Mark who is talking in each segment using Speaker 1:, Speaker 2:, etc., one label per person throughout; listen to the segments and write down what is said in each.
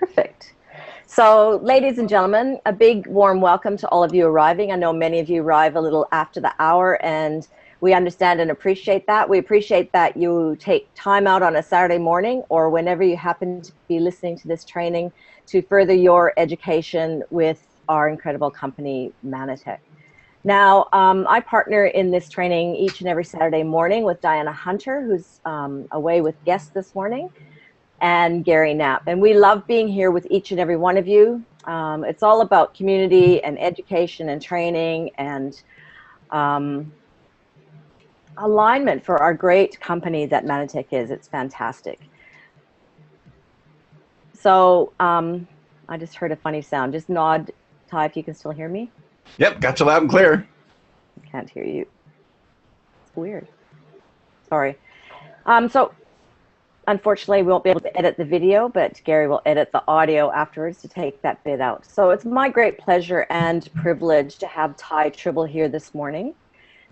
Speaker 1: Perfect. So, ladies and gentlemen, a big warm welcome to all of you arriving. I know many of you arrive a little after the hour, and we understand and appreciate that. We appreciate that you take time out on a Saturday morning or whenever you happen to be listening to this training to further your education with our incredible company, Mannatech. Now, I partner in this training each and every Saturday morning with Diana Hunter, who's away with guests this morning, and Gary Knapp. And we love being here with each and every one of you. It's all about community and education and training and alignment for our great company that Mannatech is. It's fantastic. So I just heard a funny sound. Just nod, Ty, if you can still hear me.
Speaker 2: Yep, got you loud and clear.
Speaker 1: I can't hear you. It's weird. Sorry. So unfortunately, we won't be able to edit the video, but Gary will edit the audio afterwards to take that bit out. So it's my great pleasure and privilege to have Ty Tribble here this morning.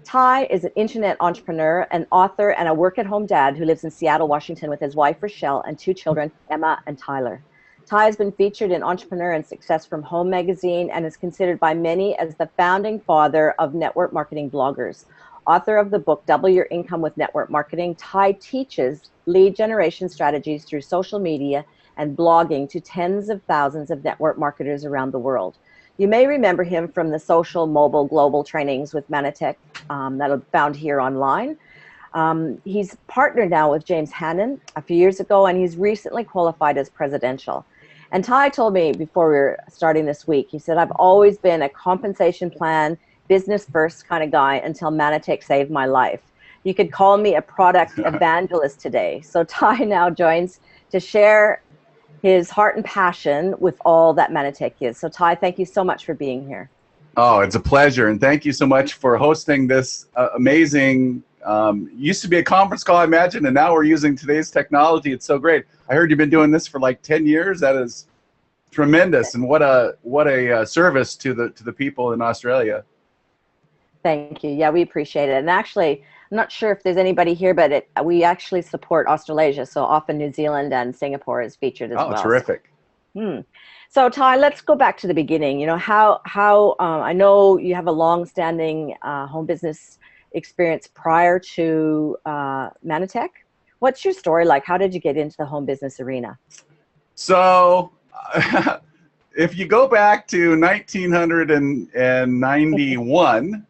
Speaker 1: Ty is an internet entrepreneur, an author, and a work-at-home dad who lives in Seattle, Washington with his wife, Rochelle, and two children, Emma and Tyler. Ty has been featured in Entrepreneur and Success from Home magazine and is considered by many as the founding father of network marketing bloggers. Author of the book, Double Your Income with Network Marketing, Ty teaches lead generation strategies through social media and blogging to tens of thousands of network marketers around the world. You may remember him from the social, mobile, global trainings with Mannatech that are found here online. He's partnered now with James Hannon a few years ago, and he's recently qualified as presidential. And Ty told me before we were starting this week, he said, I've always been a compensation plan, business first kind of guy until Mannatech saved my life. You could call me a product evangelist today. So Ty now joins to share his heart and passion with all that Mannatech is. So Ty, thank you so much for being here.
Speaker 2: Oh, it's a pleasure. And thank you so much for hosting this amazing, used to be a conference call, I imagine, and now we're using today's technology. It's so great. I heard you've been doing this for like 10 years. That is tremendous. And what a service to the people in Australia.
Speaker 1: Thank you. Yeah, we appreciate it. And actually, I'm not sure if there's anybody here, but we actually support Australasia. So often New Zealand and Singapore is featured as well.
Speaker 2: Oh, terrific.
Speaker 1: So Ty, let's go back to the beginning. You know, how I know you have a long-standing home business experience prior to Mannatech. What's your story like? How did you get into the home business arena?
Speaker 2: So if you go back to 1991,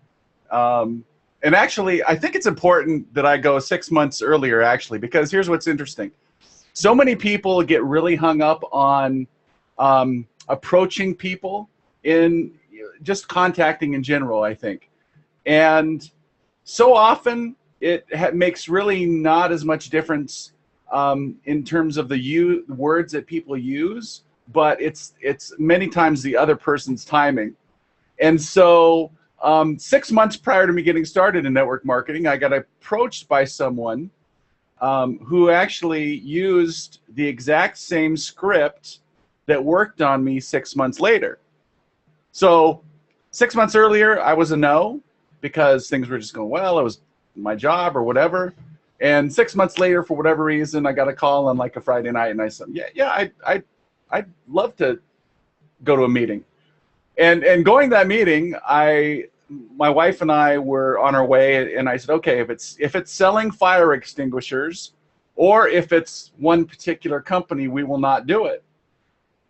Speaker 2: and actually, I think it's important that I go 6 months earlier, actually, because here's what's interesting. So many people get really hung up on approaching people in just contacting in general, I think. And so often it makes really not as much difference in terms of the words that people use, but it's many times the other person's timing. And so 6 months prior to me getting started in network marketing, I got approached by someone who actually used the exact same script that worked on me 6 months later. So 6 months earlier, I was a no because things were just going well. It was my job or whatever. And 6 months later, for whatever reason, I got a call on like a Friday night, and I said, yeah, I'd love to go to a meeting. And going to that meeting, my wife and I were on our way, and I said, okay, if it's selling fire extinguishers, or if it's one particular company, we will not do it.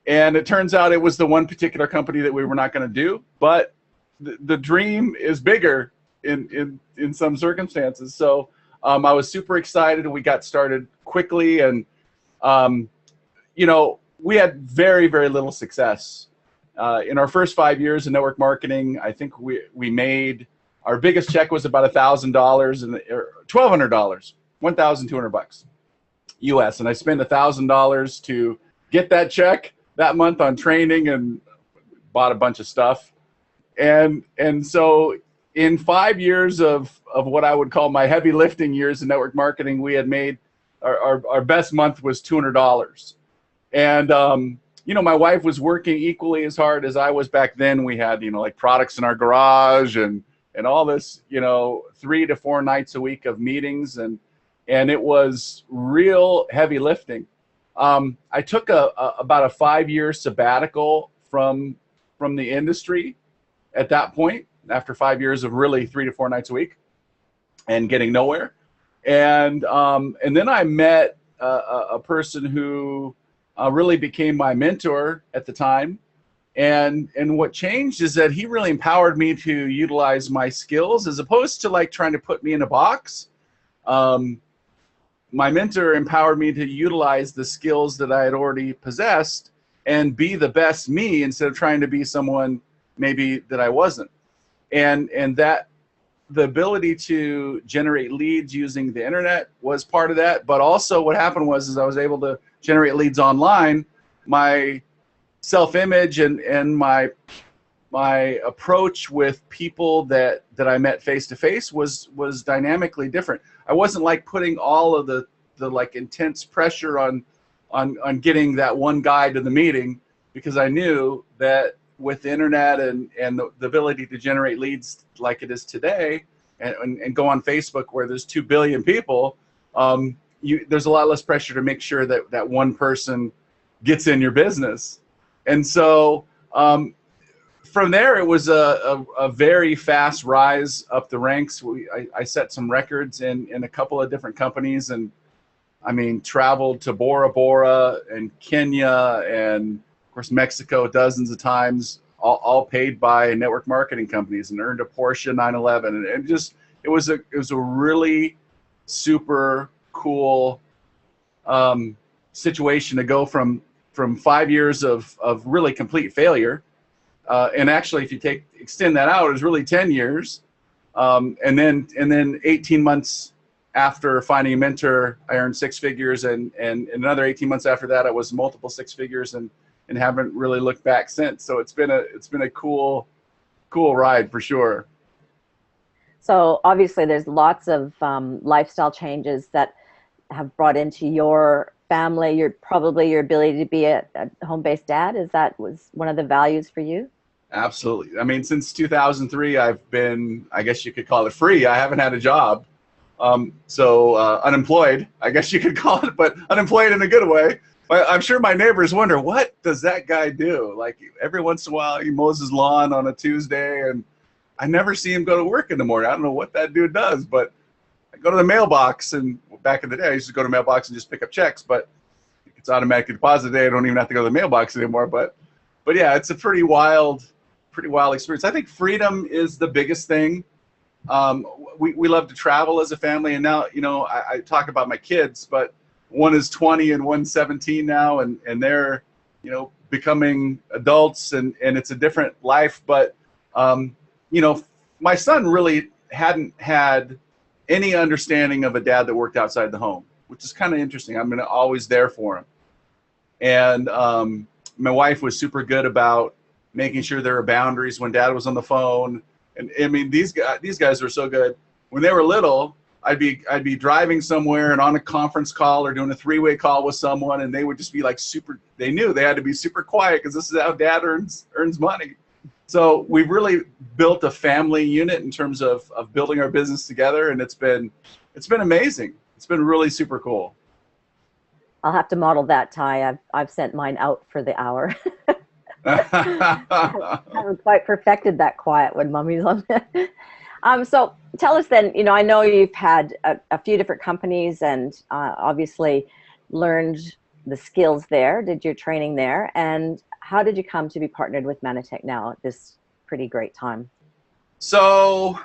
Speaker 2: And it turns out it was the one particular company that we were not going to do, but the dream is bigger in some circumstances. So I was super excited, and we got started quickly, and you know, we had very, very little success. In our first 5 years in network marketing, I think we made, our biggest check was about $1,000 and $1,200, $1,200 US, and I spent $1,000 to get that check that month on training and bought a bunch of stuff. And so in 5 years of what I would call my heavy lifting years in network marketing, we had made our best month was $200. And you know, my wife was working equally as hard as I was back then. We had, you know, like products in our garage and all this, you know, 3 to 4 nights a week of meetings, and it was real heavy lifting. I took about a 5-year sabbatical from the industry at that point, after 5 years of really 3 to 4 nights a week and getting nowhere. And then I met a person who really became my mentor at the time. And what changed is that he really empowered me to utilize my skills as opposed to like trying to put me in a box. My mentor empowered me to utilize the skills that I had already possessed and be the best me instead of trying to be someone maybe that I wasn't. And that the ability to generate leads using the internet was part of that. But also what happened was I was able to generate leads online. My self-image and my approach with people that I met face-to-face was dynamically different. I wasn't like putting all of the like intense pressure on getting that one guy to the meeting, because I knew that with the internet and the ability to generate leads like it is today and go on Facebook where there's 2 billion people, there's a lot less pressure to make sure that one person gets in your business. And so from there, it was a very fast rise up the ranks. I set some records in a couple of different companies, and I mean, traveled to Bora Bora and Kenya and of course Mexico dozens of times, all paid by network marketing companies, and earned a Porsche 911. And just it was a really super cool situation to go from 5 years of really complete failure. And actually, if you extend that out, it was really 10 years. And then 18 months after finding a mentor, I earned 6 figures, and another 18 months after that, I was multiple 6 figures, and haven't really looked back since. So it's been a cool ride for sure.
Speaker 1: So obviously, there's lots of lifestyle changes that have brought into your family. Probably your ability to be a home-based dad. Was one of the values for you?
Speaker 2: Absolutely. I mean, since 2003, I've been, I guess you could call it free. I haven't had a job. So unemployed, I guess you could call it, but unemployed in a good way. But I'm sure my neighbors wonder, what does that guy do? Like every once in a while, he mows his lawn on a Tuesday, and I never see him go to work in the morning. I don't know what that dude does, but I go to the mailbox, and back in the day, I used to go to the mailbox and just pick up checks, but it's automatically deposited. I don't even have to go to the mailbox anymore. But yeah, it's a pretty wild experience. I think freedom is the biggest thing. We love to travel as a family, and now, you know, I talk about my kids, but one is 20 and one's 17 now, and they're, you know, becoming adults, and it's a different life. But you know, my son really hadn't had any understanding of a dad that worked outside the home, which is kind of interesting. I'm always there for him. And my wife was super good about making sure there were boundaries when dad was on the phone. And I mean, these guys were so good. When they were little, I'd be driving somewhere and on a conference call or doing a 3-way call with someone, and they would just be like they knew they had to be super quiet because this is how dad earns money. So we've really built a family unit in terms of building our business together, and it's been amazing. It's been really super cool.
Speaker 1: I'll have to model that, Ty. I've sent mine out for the hour. I haven't quite perfected that quiet when mommy's on there. So tell us then, you know, I know you've had a few different companies and obviously learned the skills there, did your training there, and how did you come to be partnered with Mannatech now at this pretty great time?
Speaker 2: So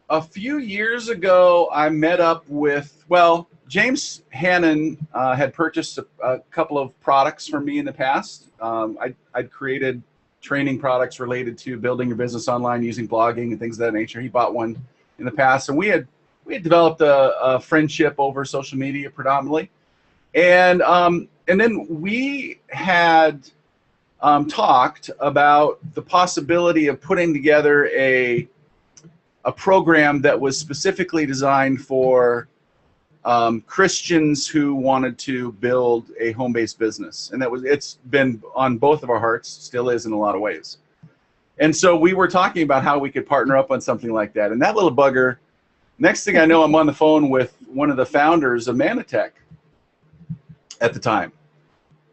Speaker 2: a few years ago, I met up with, well, James Hannon had purchased a couple of products from me in the past. I'd created training products related to building your business online using blogging and things of that nature. He bought one in the past, and we had developed a friendship over social media predominantly, and then we had talked about the possibility of putting together a program that was specifically designed for Christians who wanted to build a home-based business. And it's been on both of our hearts, still is in a lot of ways. And so we were talking about how we could partner up on something like that. And that little bugger, next thing I know, I'm on the phone with one of the founders of Mannatech at the time.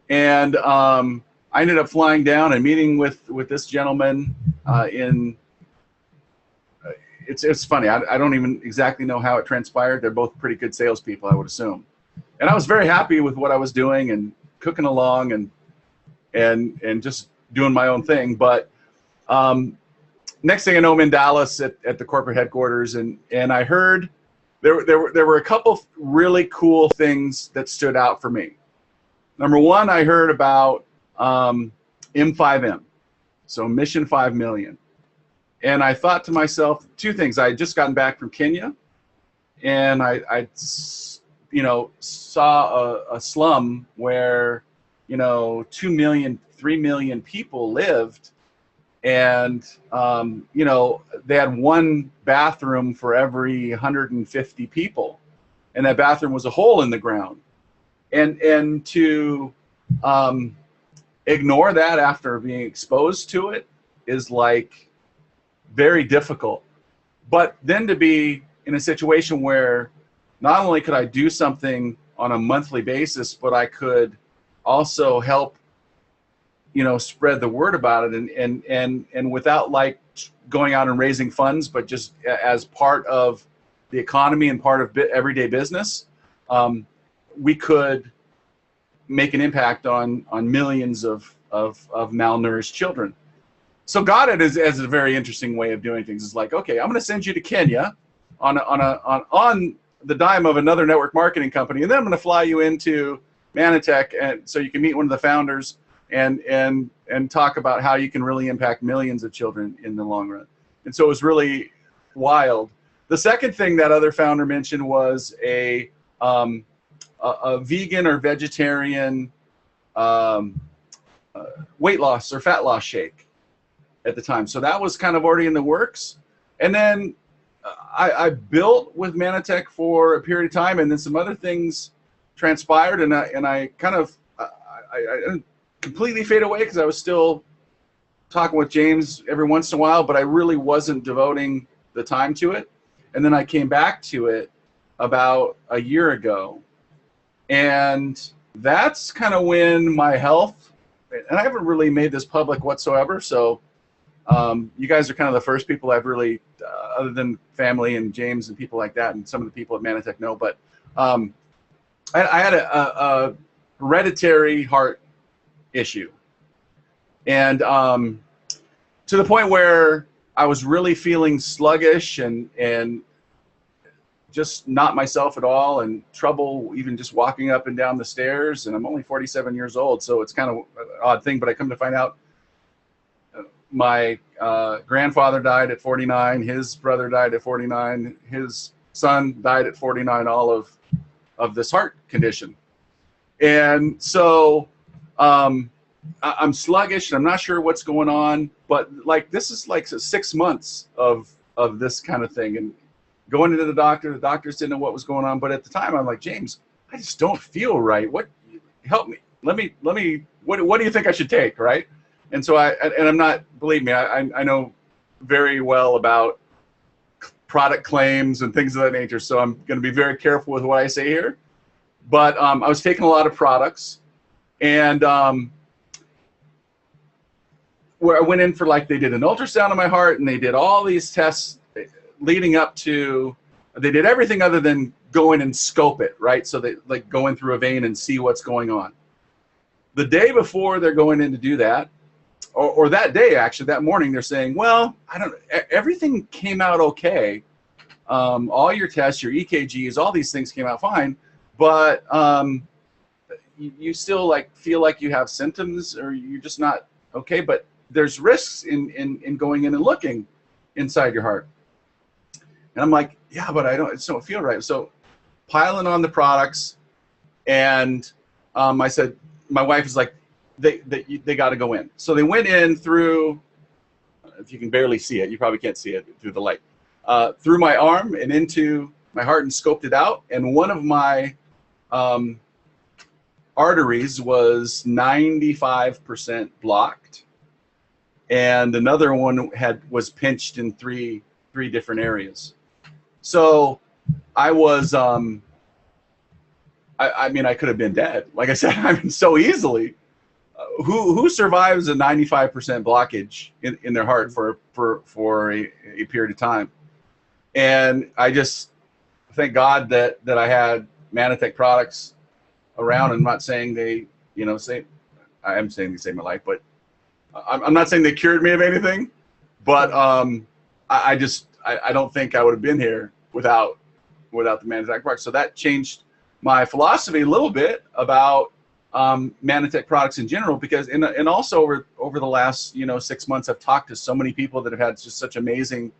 Speaker 2: And I ended up flying down and meeting with this gentleman in. It's funny. I don't even exactly know how it transpired. They're both pretty good salespeople, I would assume. And I was very happy with what I was doing and cooking along and just doing my own thing. But next thing I know, I'm in Dallas at the corporate headquarters, and I heard there were a couple really cool things that stood out for me. Number one, I heard about M5M, so Mission 5 Million. And I thought to myself two things. I had just gotten back from Kenya, and I saw a slum where 2 million, 3 million people lived, and they had one bathroom for every 150 people, and that bathroom was a hole in the ground. And to ignore that after being exposed to it is like very difficult. But then to be in a situation where not only could I do something on a monthly basis, but I could also help spread the word about it, and without like going out and raising funds, but just as part of the economy and part of everyday business, we could make an impact on millions of malnourished children. So God has a very interesting way of doing things. It's like, okay, I'm going to send you to Kenya on the dime of another network marketing company, and then I'm going to fly you into Mannatech, and so you can meet one of the founders and talk about how you can really impact millions of children in the long run. And so it was really wild. The second thing that other founder mentioned was a vegan or vegetarian weight loss or fat loss shake at the time. So that was kind of already in the works. And then I built with Mannatech for a period of time, and then some other things transpired, and I kind of I didn't completely fade away because I was still talking with James every once in a while, but I really wasn't devoting the time to it. And then I came back to it about a year ago, and that's kind of when my health, and I haven't really made this public whatsoever, so you guys are kind of the first people I've really, other than family and James and people like that, and some of the people at Mannatech know, but I had a hereditary heart issue, and to the point where I was really feeling sluggish and just not myself at all, and trouble even just walking up and down the stairs. And I'm only 47 years old, so it's kind of an odd thing, but I come to find out my grandfather died at 49, his brother died at 49, his son died at 49, all of this heart condition. And so I'm sluggish, and I'm not sure what's going on, but like this is like 6 months of this kind of thing, and going into the doctors didn't know what was going on. But at the time I'm like, James, I just don't feel right. What, help me, let me what do you think I should take, right? And so I'm not, believe me, I know very well about product claims and things of that nature, so I'm going to be very careful with what I say here. But I was taking a lot of products, and where I went in for, like, they did an ultrasound on my heart, and they did all these tests leading up to, they did everything other than go in and scope it, right? So they like go in through a vein and see what's going on. The day before they're going in to do that, or that day, actually, that morning, they're saying, well, I don't, everything came out okay. All your tests, your EKGs, all these things came out fine, but you still like feel like you have symptoms, or you're just not okay. But there's risks in going in and looking inside your heart. And I'm like, yeah, but I don't feel right. So piling on the products, and I said, my wife is like, they got to go in. So they went in through, if you can barely see it, you probably can't see it through the light, through my arm and into my heart, and scoped it out. And one of my arteries was 95% blocked, and another one was pinched in three different areas. So I was I mean, I could have been dead. Like I said, I mean, so easily. Who survives a 95% blockage in their heart for a period of time? And I just thank God that I had Mannatech products around. I'm not saying they, you know, I am saying they saved my life, but I'm not saying they cured me of anything. But I don't think I would have been here without the Mannatech products. So that changed my philosophy a little bit about Mannatech products in general, because and also over the last 6 months, I've talked to so many people that have had just such amazing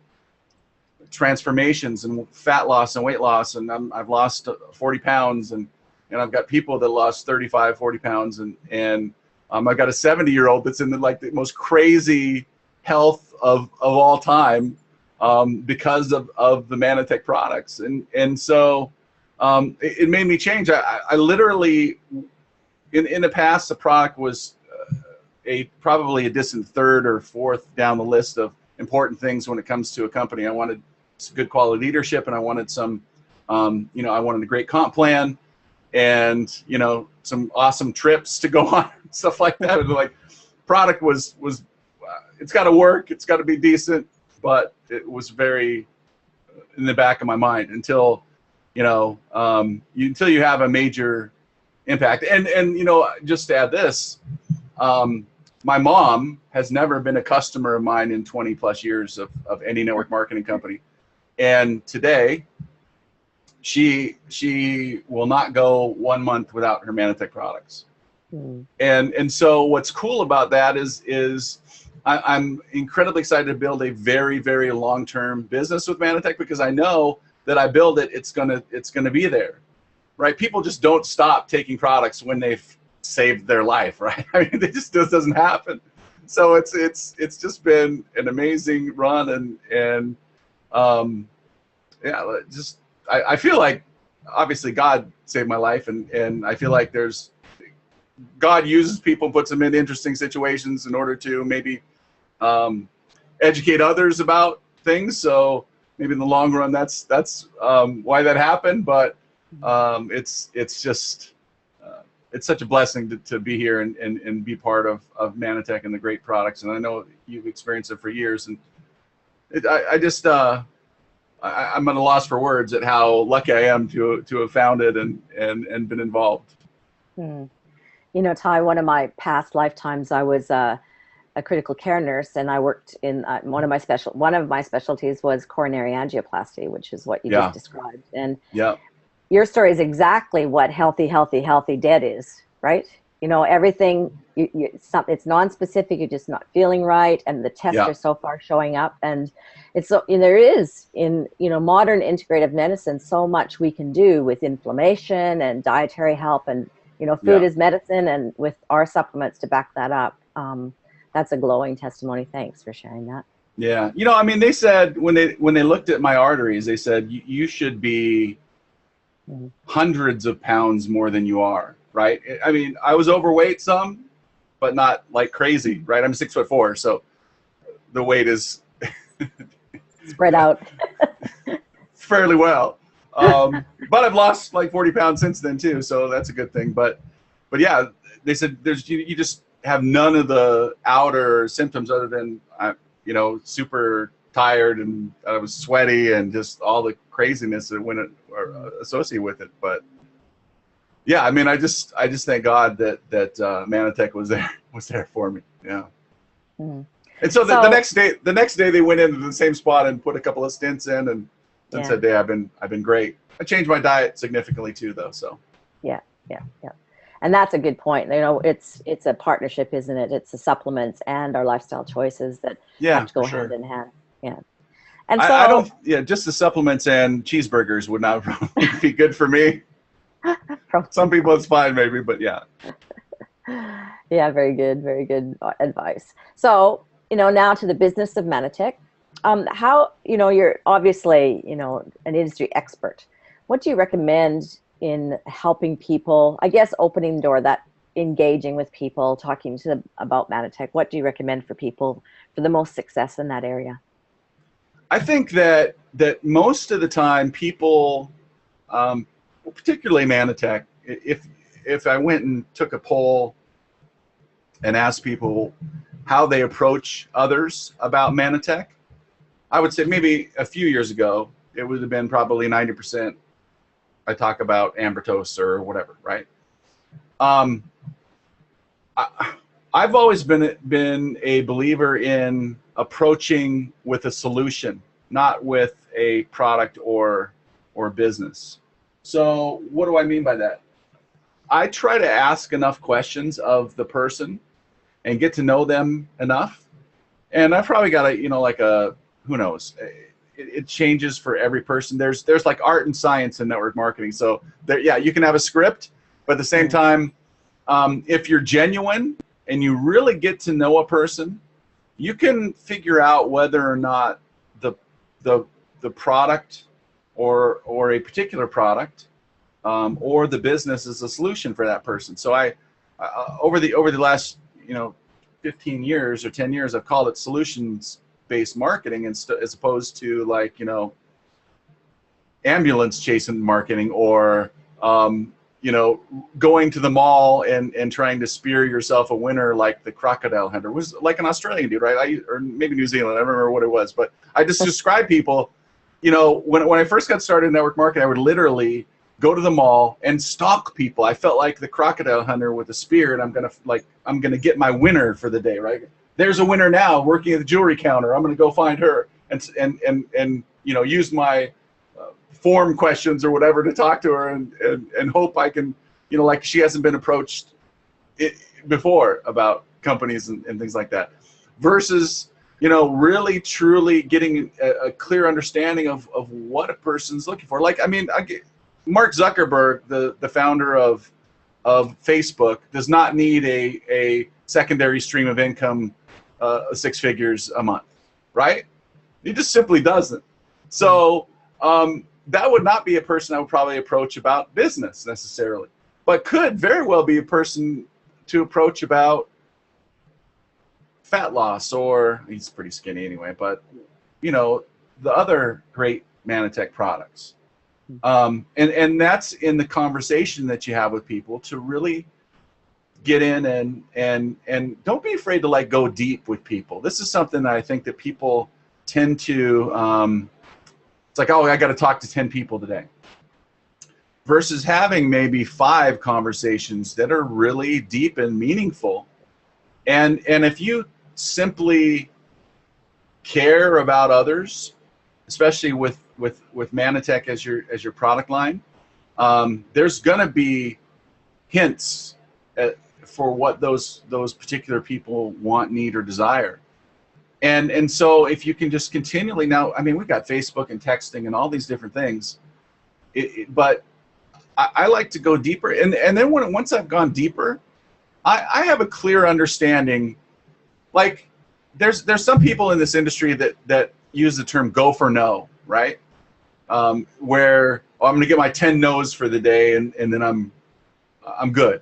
Speaker 2: transformations and fat loss and weight loss, and I've lost 40 pounds, and I've got people that lost 35, 40 pounds, and I've got a 70-year-old that's in the most crazy health of all time because of the Mannatech products, and so it made me change. I literally in the past, the product was probably a distant third or fourth down the list of important things when it comes to a company. I wanted some good quality leadership, and I wanted some, I wanted a great comp plan, and some awesome trips to go on, stuff like that. And product was it's got to work, it's got to be decent, but it was very in the back of my mind until until you have a major impact. And just to add this, my mom has never been a customer of mine in 20 plus years of any network marketing company. And today she will not go 1 month without her Mannatech products. And so what's cool about that is I'm incredibly excited to build a very, very long-term business with Mannatech, because I know that I build it, it's gonna be there, right? People just don't stop taking products when they've saved their life, right? I mean, this doesn't happen. So it's just been an amazing run, and yeah, just I feel like obviously God saved my life, and I feel like God uses people, puts them in interesting situations in order to maybe educate others about things. So maybe in the long run, that's why that happened. But it's just it's such a blessing to be here and be part of Mannatech and the great products. And I know you've experienced it for years, and I'm at a loss for words at how lucky I am to have found it and been involved.
Speaker 1: Ty, one of my past lifetimes, I was a critical care nurse, and I worked in one of my specialties was coronary angioplasty, which is what you just described. And your story is exactly what healthy dead is, right? Everything it's non-specific. You're just not feeling right, and the tests are so far showing up. And it's there is in modern integrative medicine so much we can do with inflammation and dietary help, and food is medicine, and with our supplements to back that up. That's a glowing testimony. Thanks for sharing that.
Speaker 2: Yeah, I mean, they said when they looked at my arteries, they said you should be hundreds of pounds more than you are, right? I mean, I was overweight some, but not like crazy, right? I'm 6'4", so the weight is
Speaker 1: spread out
Speaker 2: fairly well. But I've lost like 40 pounds since then too, so that's a good thing. But yeah, they said you just have none of the outer symptoms other than super tired, and I was sweaty, and just all the craziness that went associated with it. But yeah, I mean, I just thank God that Mannatech was there for me. Yeah. And so the next day they went into the same spot and put a couple of stints in, and said, "Hey, I've been great." I changed my diet significantly too, though. So
Speaker 1: yeah. And that's a good point. It's a partnership, isn't it? It's the supplements and our lifestyle choices that have to go hand in hand. Yeah. And so
Speaker 2: I don't. Yeah, just the supplements and cheeseburgers would not be good for me. Some people it's fine, maybe, but yeah.
Speaker 1: Yeah, very good advice. So now to the business of Mannatech. How you're obviously an industry expert. What do you recommend in helping people, I guess, opening the door, that engaging with people, talking to them about Mannatech? What do you recommend for people for the most success in that area?
Speaker 2: I think that most of the time people, particularly Mannatech, if I went and took a poll and asked people how they approach others about Mannatech, I would say maybe a few years ago, it would have been probably 90% I talk about amber toast or whatever, right? I've always been a believer in approaching with a solution, not with a product or business. So what do I mean by that? I try to ask enough questions of the person and get to know them enough. And I've probably got a, like a, who knows, it changes for every person. There's like art and science in network marketing. So there, yeah, you can have a script, but at the same time, if you're genuine and you really get to know a person, you can figure out whether or not the product or a particular product or the business is a solution for that person. So I over the last 15 years or 10 years, I've called it solutions-based marketing as opposed to like ambulance chasing marketing or going to the mall and trying to spear yourself a winner like the crocodile hunter. Was like an Australian dude, right? Or maybe New Zealand. I don't remember what it was, but I just describe people. When I first got started in network marketing, I would literally go to the mall and stalk people. I felt like the crocodile hunter with a spear, and I'm gonna get my winner for the day, right? There's a winner now working at the jewelry counter. I'm gonna go find her and use my form questions or whatever to talk to her and hope I can, like she hasn't been approached before about companies and things like that, versus really truly getting a clear understanding of what a person's looking for. Like, I mean, Mark Zuckerberg, the founder of Facebook, does not need a secondary stream of income, 6 figures a month, right? He just simply doesn't. So that would not be a person I would probably approach about business necessarily, but could very well be a person to approach about fat loss, or he's pretty skinny anyway, but the other great Mannatech products. And that's in the conversation that you have with people to really get in and don't be afraid to like go deep with people. This is something that I think that people tend to, it's like, oh, I got to talk to 10 people today, versus having maybe 5 conversations that are really deep and meaningful. And if you simply care about others, especially with Mannatech as your product line, there's going to be hints for what those particular people want, need, or desire. And so if you can just continually, now, I mean, we've got Facebook and texting and all these different things, but I like to go deeper. And then once I've gone deeper, I have a clear understanding. Like, there's some people in this industry that use the term "go for no," right? Where I'm going to get my 10 no's for the day, and then I'm good.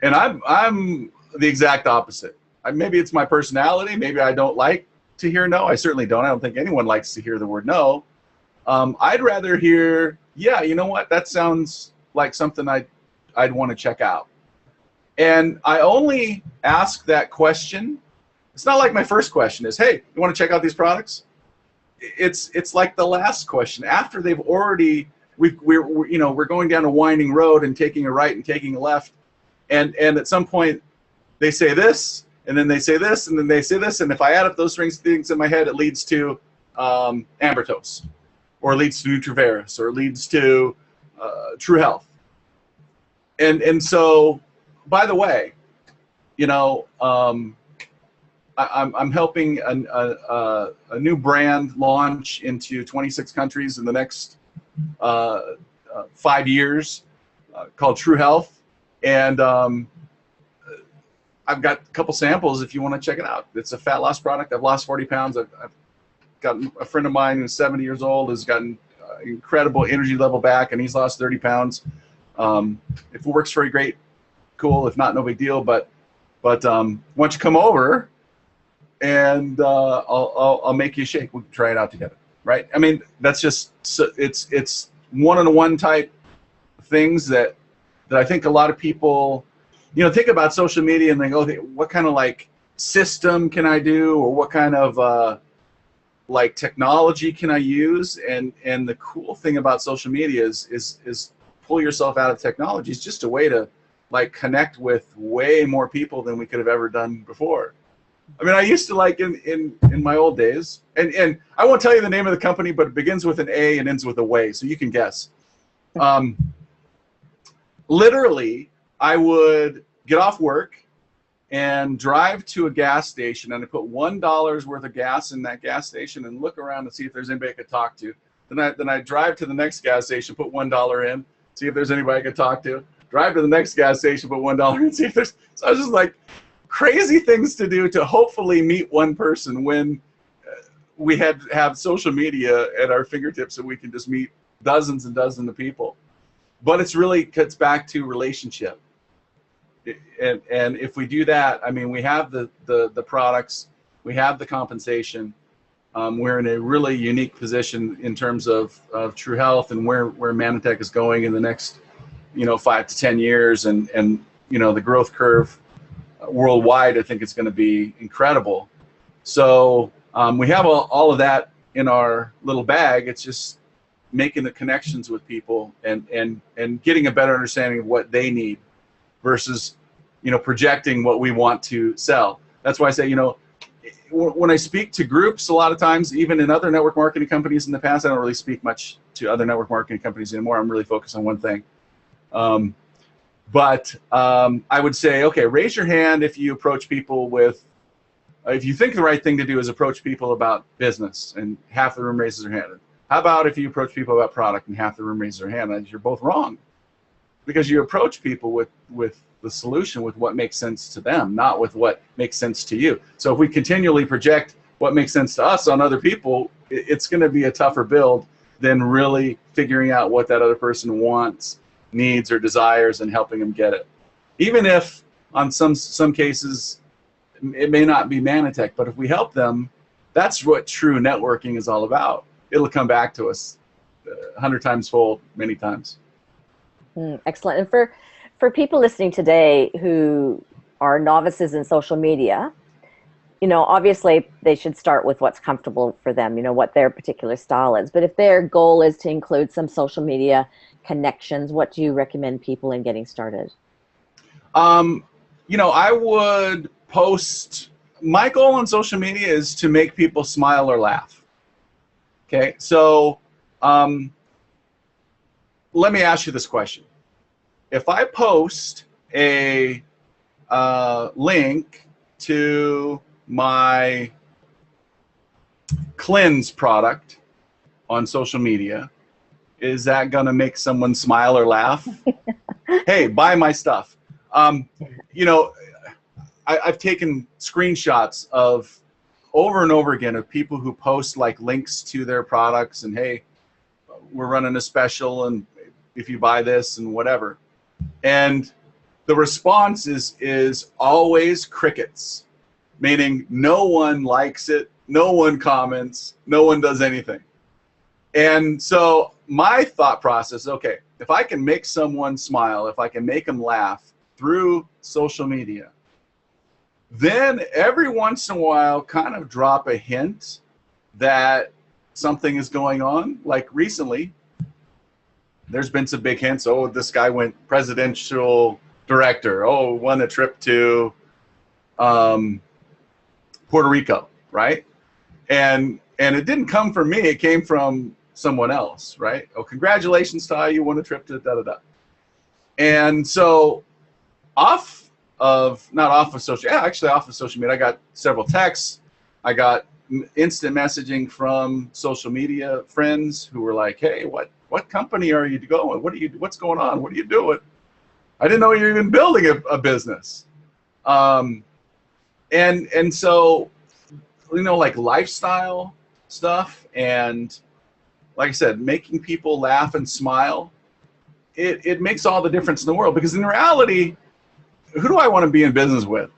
Speaker 2: And I'm the exact opposite. Maybe it's my personality. Maybe I don't like to hear no. I certainly don't. I don't think anyone likes to hear the word no. I'd rather hear, yeah, you know what? That sounds like something I'd want to check out. And I only ask that question. It's not like my first question is, hey, you want to check out these products? It's like the last question after they've already we're going down a winding road and taking a right and taking a left, and at some point they say this, and then they say this, and then they say this, and if I add up those things in my head, it leads to amber toast, or it leads to Nutriveris, or it leads to True Health. And so, by the way, I'm helping a new brand launch into 26 countries in the next 5 years, called True Health, and I've got a couple samples if you want to check it out. It's a fat loss product. I've lost 40 pounds. I've got a friend of mine who's 70 years old, has gotten incredible energy level back, and he's lost 30 pounds. If it works for you, great, cool. If not, no big deal. But why don't you come over and I'll make you a shake. We can try it out together, right? I mean, that's just, it's one-on-one type things that that I think a lot of people, you know, think about social media and they go, what kind of like system can I do, or what kind of like technology can I use? And the cool thing about social media is pull yourself out of technology. It's just a way to like connect with way more people than we could have ever done before. I mean, I used to like in my old days, and I won't tell you the name of the company, but it begins with an A and ends with a way, so you can guess. Literally, I would get off work and drive to a gas station, and I put $1 worth of gas in that gas station and look around and see if there's anybody I could talk to. Then I drive to the next gas station, put $1 in, see if there's anybody I could talk to. Drive to the next gas station, put $1 in, see if there's. So I was just like, crazy things to do to hopefully meet one person when we have social media at our fingertips and we can just meet dozens and dozens of people. But it's really gets back to relationship. And if we do that, I mean, we have the products, we have the compensation. We're in a really unique position in terms of True Health and where Mannatech is going in the next, 5 to 10 years, and the growth curve worldwide, I think it's going to be incredible. So we have all of that in our little bag. It's just making the connections with people and getting a better understanding of what they need versus, projecting what we want to sell. That's why I say, when I speak to groups, a lot of times, even in other network marketing companies in the past, I don't really speak much to other network marketing companies anymore. I'm really focused on one thing. But I would say, okay, raise your hand if you approach people with, if you think the right thing to do is approach people about business, and half the room raises their hand. How about if you approach people about product and half the room raises their hand? You're both wrong, because you approach people with the solution, with what makes sense to them, not with what makes sense to you. So if we continually project what makes sense to us on other people, it's going to be a tougher build than really figuring out what that other person wants, needs, or desires, and helping them get it. Even if on some cases it may not be Mannatech, but if we help them, that's what true networking is all about. It'll come back to us 100 times fold, many times.
Speaker 1: Excellent. And for people listening today who are novices in social media, obviously they should start with what's comfortable for them, what their particular style is. But if their goal is to include some social media connections, what do you recommend people in getting started?
Speaker 2: I would post, my goal on social media is to make people smile or laugh. Okay, so let me ask you this question. If I post a link to my Cleanse product on social media, is that going to make someone smile or laugh? Hey, buy my stuff. I've taken screenshots of over and over again of people who post like links to their products and, hey, we're running a special and if you buy this and whatever. And the response is always crickets, meaning no one likes it, no one comments, no one does anything. And so my thought process, okay, if I can make someone smile, if I can make them laugh through social media, then every once in a while kind of drop a hint that something is going on. Like recently, there's been some big hints. Oh, this guy went presidential director. Oh, won a trip to Puerto Rico, right? And it didn't come from me. It came from someone else, right? Oh, congratulations, Ty, you won a trip to da-da-da. And so off of social media, I got several texts. I got instant messaging from social media friends who were like, hey, what company are you going? What's going on? What are you doing? I didn't know you were even building a business. And so, like lifestyle stuff and, like I said, making people laugh and smile, it makes all the difference in the world. Because in reality, who do I want to be in business with?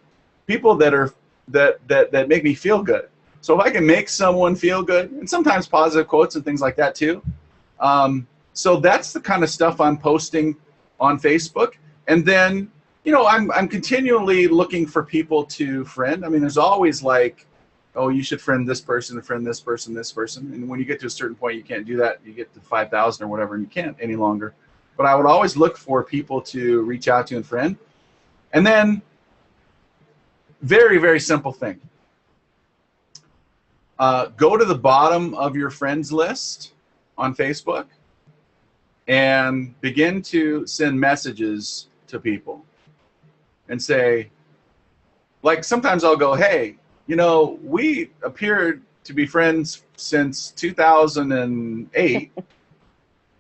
Speaker 2: People that make me feel good. So if I can make someone feel good, and sometimes positive quotes and things like that too. So that's the kind of stuff I'm posting on Facebook. And then, you know, I'm continually looking for people to friend. I mean, there's always like, oh, you should friend this person, and friend this person, this person. And when you get to a certain point, you can't do that. You get to 5,000 or whatever, and you can't any longer. But I would always look for people to reach out to and friend. And then, very, very simple thing. Go to the bottom of your friends list on Facebook and begin to send messages to people and say, like, sometimes I'll go, hey, you know, we appeared to be friends since 2008.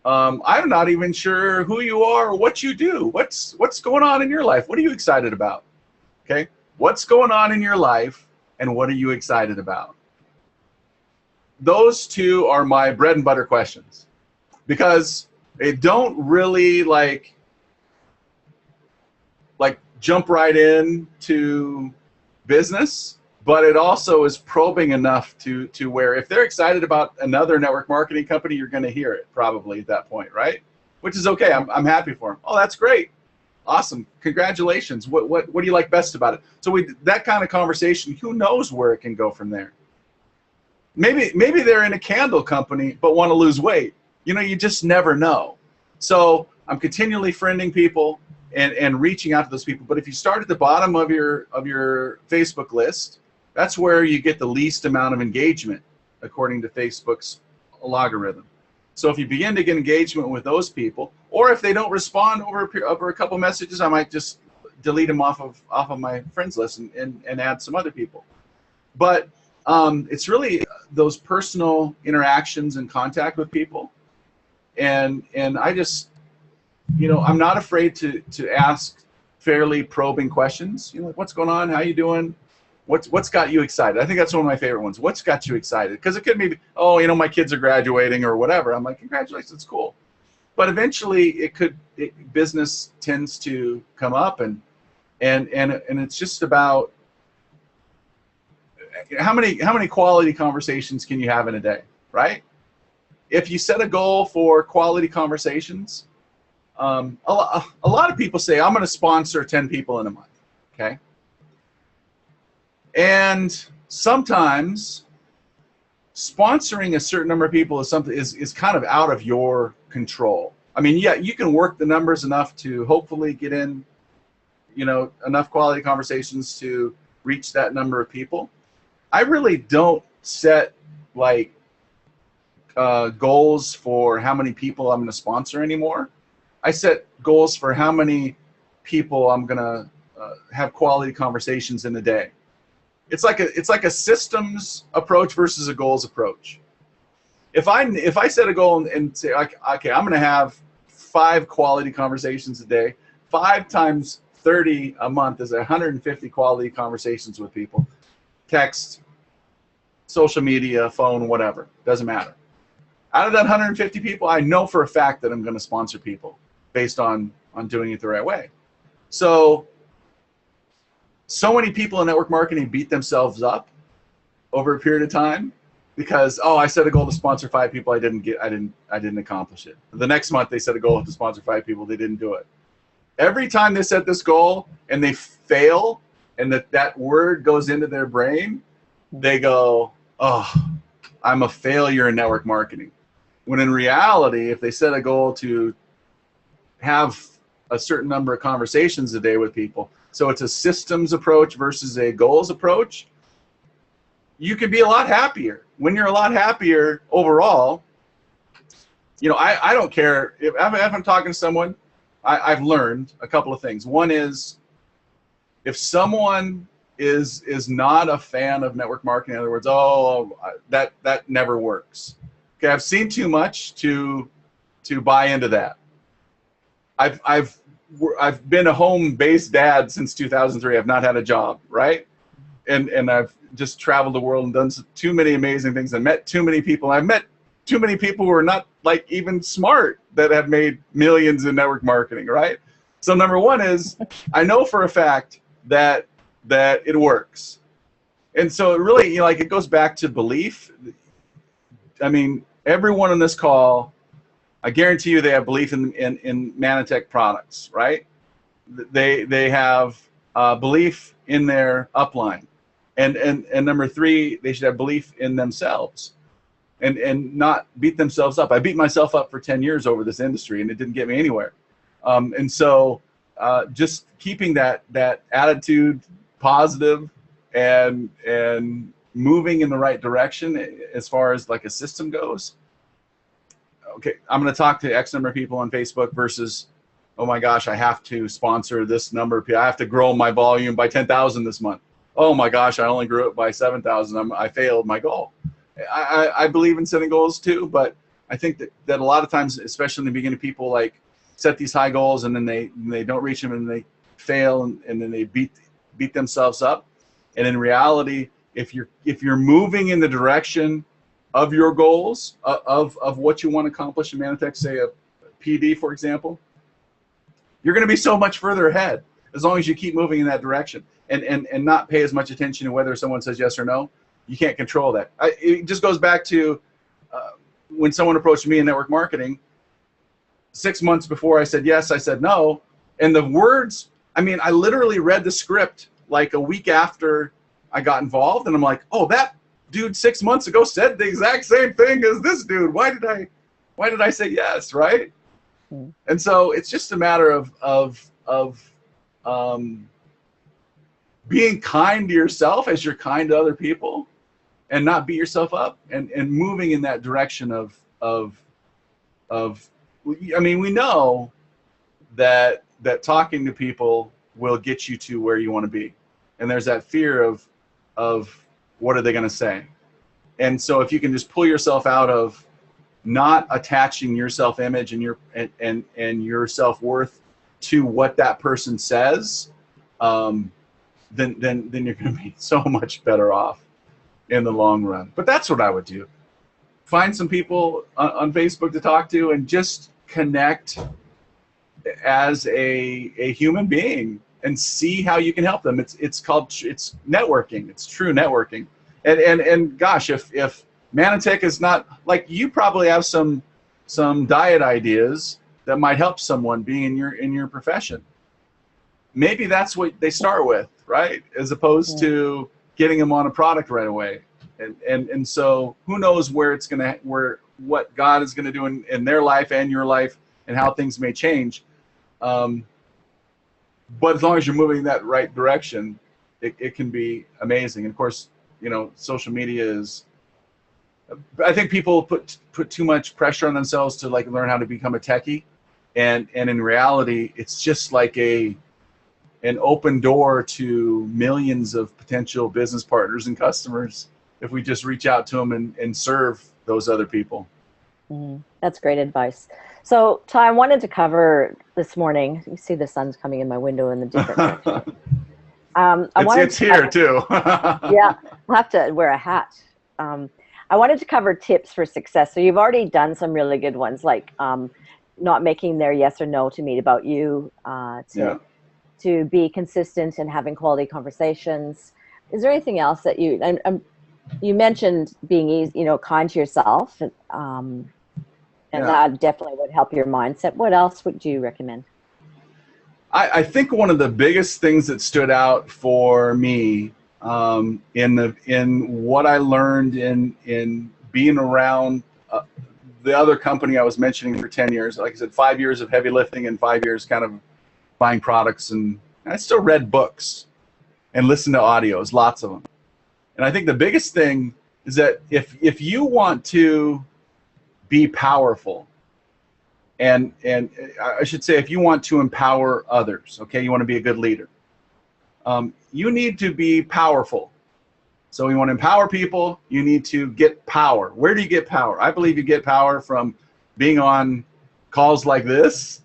Speaker 2: I'm not even sure who you are or what you do. What's going on in your life? What are you excited about? Okay, what's going on in your life and what are you excited about? Those two are my bread and butter questions, because they don't really like jump right into business, but it also is probing enough to where if they're excited about another network marketing company, you're going to hear it probably at that point, right? Which is okay. I'm happy for them. Oh, that's great. Awesome. Congratulations. What do you like best about it? So that kind of conversation, who knows where it can go from there? Maybe they're in a candle company but want to lose weight. You know, you just never know. So I'm continually friending people and reaching out to those people. But if you start at the bottom of your Facebook list, that's where you get the least amount of engagement according to Facebook's logarithm. So if you begin to get engagement with those people, or if they don't respond over a couple messages, I might just delete them off of my friends list and add some other people. But it's really those personal interactions and contact with people. And I just, you know, I'm not afraid to ask fairly probing questions. You know, like, what's going on? How you doing? What's got you excited? I think that's one of my favorite ones. What's got you excited? Because it could be, oh, you know, my kids are graduating or whatever. I'm like, congratulations, it's cool. But eventually, business tends to come up, and it's just about how many quality conversations can you have in a day, right? If you set a goal for quality conversations, a lot of people say, I'm going to sponsor 10 people in a month, okay? And sometimes sponsoring a certain number of people is kind of out of your control. I mean, yeah, you can work the numbers enough to hopefully get in, you know, enough quality conversations to reach that number of people. I really don't set like goals for how many people I'm going to sponsor anymore. I set goals for how many people I'm going to have quality conversations in a day. It's like a systems approach versus a goals approach. If I set a goal and say, okay, I'm going to have 5 quality conversations a day, 5 times 30 a month is 150 quality conversations with people. Text, social media, phone, whatever, doesn't matter. Out of that 150 people, I know for a fact that I'm going to sponsor people based on doing it the right way. So many people in network marketing beat themselves up over a period of time because, oh, I set a goal to sponsor 5 people, I didn't accomplish it. The next month they set a goal to sponsor 5 people, they didn't do it. Every time they set this goal and they fail, and that word goes into their brain, they go, oh, I'm a failure in network marketing. When in reality, if they set a goal to have a certain number of conversations a day with people, so it's a systems approach versus a goals approach, you can be a lot happier. When you're a lot happier overall, you know, I don't care. If I'm talking to someone, I've learned a couple of things. One is, if someone is not a fan of network marketing, in other words, oh, that never works. Okay, I've seen too much to buy into that. I've been a home-based dad since 2003. I've not had a job, right? And I've just traveled the world and done too many amazing things and met too many people. I've met too many people who are not like even smart that have made millions in network marketing, right? So number one is, I know for a fact that it works. And so it really, you know, like, it goes back to belief. I mean, everyone on this call, I guarantee you they have belief in Mannatech products, right? they have belief in their upline, and number three, they should have belief in themselves, and not beat themselves up. I beat myself up for 10 years over this industry, and it didn't get me anywhere. And so just keeping that attitude positive and moving in the right direction as far as like a system goes. Okay, I'm going to talk to X number of people on Facebook versus, oh my gosh, I have to sponsor this number of people. I have to grow my volume by 10,000 this month. Oh my gosh, I only grew it by 7,000. I failed my goal. I believe in setting goals too, but I think that a lot of times, especially in the beginning, people like set these high goals and then they don't reach them and they fail and then they beat themselves up. And in reality, if you're moving in the direction of your goals, of what you want to accomplish in Mannatech, say a PD, for example, you're going to be so much further ahead as long as you keep moving in that direction and not pay as much attention to whether someone says yes or no. You can't control that. It just goes back to when someone approached me in network marketing, 6 months before I said yes, I said no. And the words, I mean, I literally read the script like a week after I got involved, and I'm like, oh, that dude 6 months ago said the exact same thing as this dude. Why did I say yes, right? Mm. And so it's just a matter of being kind to yourself as you're kind to other people, and not beat yourself up, and moving in that direction of I mean, we know that talking to people will get you to where you want to be, and there's that fear of what are they going to say. And so if you can just pull yourself out of not attaching your self-image and your self-worth to what that person says, then you're going to be so much better off in the long run. But that's what I would do. Find some people on Facebook to talk to and just connect as a human being and see how you can help them. It's networking. It's true networking. And gosh, if Mannatech is not, like, you probably have some diet ideas that might help someone being in your profession. Maybe that's what they start with, right? As opposed to getting them on a product right away. And so who knows what God is gonna do in their life and your life, and how things may change. But as long as you're moving in that right direction, it can be amazing. And of course, you know, social media is, I think people put too much pressure on themselves to like learn how to become a techie. And in reality, it's just like an open door to millions of potential business partners and customers if we just reach out to them and serve those other people.
Speaker 1: That's great advice. So, Ty, I wanted to cover this morning. You see the sun's coming in my window in the different direction.
Speaker 2: It's here too.
Speaker 1: Yeah, I'll have to wear a hat. I wanted to cover tips for success. So you've already done some really good ones, like not making their yes or no to meet about you, to be consistent and having quality conversations. Is there anything else that you mentioned being easy, you know, kind to yourself, and that definitely would help your mindset. What else would you recommend?
Speaker 2: I think one of the biggest things that stood out for me in what I learned in being around the other company I was mentioning for 10 years, like I said, 5 years of heavy lifting and 5 years kind of buying products, and I still read books and listened to audios, lots of them. And I think the biggest thing is that if you want to be powerful, and I should say, if you want to empower others, okay, you want to be a good leader, you need to be powerful. So you want to empower people, you need to get power. Where do you get power? I believe you get power from being on calls like this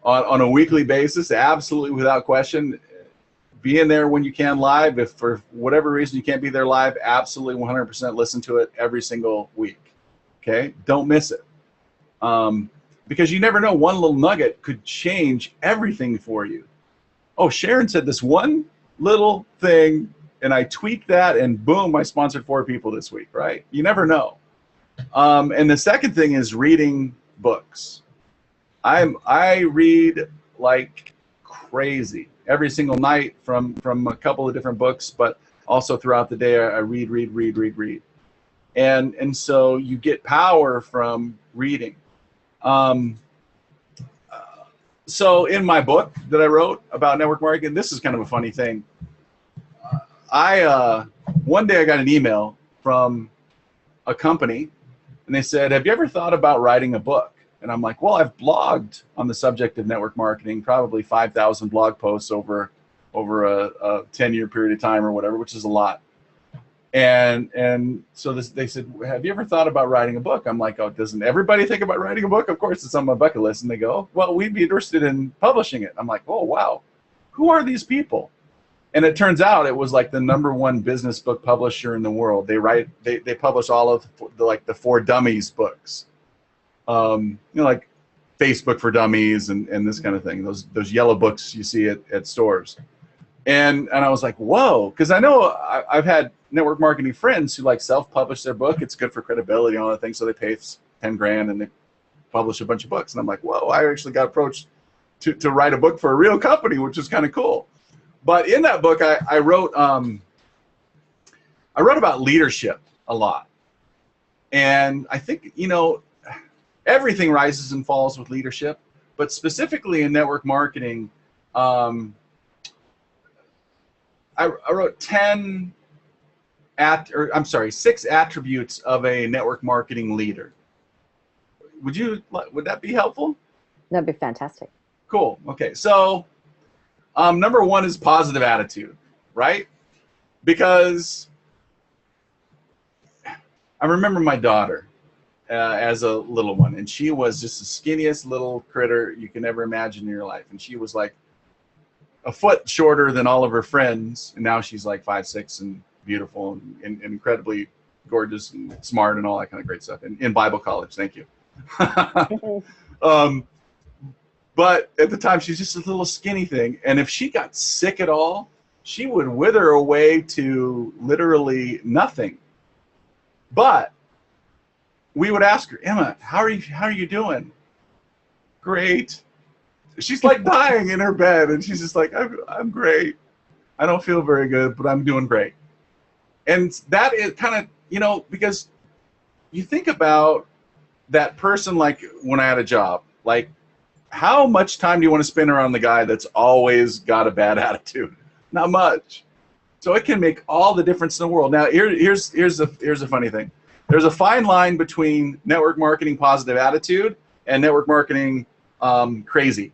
Speaker 2: on a weekly basis, absolutely without question. Being there when you can live. If for whatever reason you can't be there live, absolutely 100% listen to it every single week. Okay, don't miss it. Because you never know, one little nugget could change everything for you. Oh, Sharon said this one little thing, and I tweaked that, and boom, I sponsored 4 people this week, right? You never know. And the second thing is reading books. I read like crazy. Every single night from a couple of different books, but also throughout the day, I read. And so you get power from reading. So in my book that I wrote about network marketing, this is kind of a funny thing. One day I got an email from a company, and they said, "Have you ever thought about writing a book?" And I'm like, "Well, I've blogged on the subject of network marketing, probably 5,000 blog posts over a 10-year period of time or whatever, which is a lot." And so they said, "Have you ever thought about writing a book?" I'm like, "Oh, doesn't everybody think about writing a book? Of course, it's on my bucket list." And they go, "Well, we'd be interested in publishing it." I'm like, "Oh, wow. Who are these people?" And it turns out it was like the #1 business book publisher in the world. They publish all of the For Dummies books, like Facebook for Dummies and this kind of thing. Those yellow books you see at stores. And I was like, whoa, because I know I've had network marketing friends who like self-publish their book. It's good for credibility and all that thing. So they pay 10 grand and they publish a bunch of books. And I'm like, whoa, I actually got approached to write a book for a real company, which is kind of cool. But in that book, I wrote about leadership a lot. And I think, everything rises and falls with leadership, but specifically in network marketing, I wrote 6 attributes of a network marketing leader. Would that be helpful?
Speaker 1: That'd be fantastic.
Speaker 2: Cool. Okay. So, #1 is positive attitude, right? Because I remember my daughter as a little one, and she was just the skinniest little critter you can ever imagine in your life. And she was like a foot shorter than all of her friends, and now she's like 5'6" and beautiful and incredibly gorgeous and smart and all that kind of great stuff. And in Bible college, thank you. But at the time, she's just a little skinny thing. And if she got sick at all, she would wither away to literally nothing. But we would ask her, "Emma, how are you doing?" "Great." She's like dying in her bed, and she's just like, I'm great. I don't feel very good, but I'm doing great. And that is kind of, because you think about that person, like when I had a job, like how much time do you want to spend around the guy that's always got a bad attitude? Not much. So it can make all the difference in the world. Now, here's a funny thing. There's a fine line between network marketing positive attitude and network marketing crazy.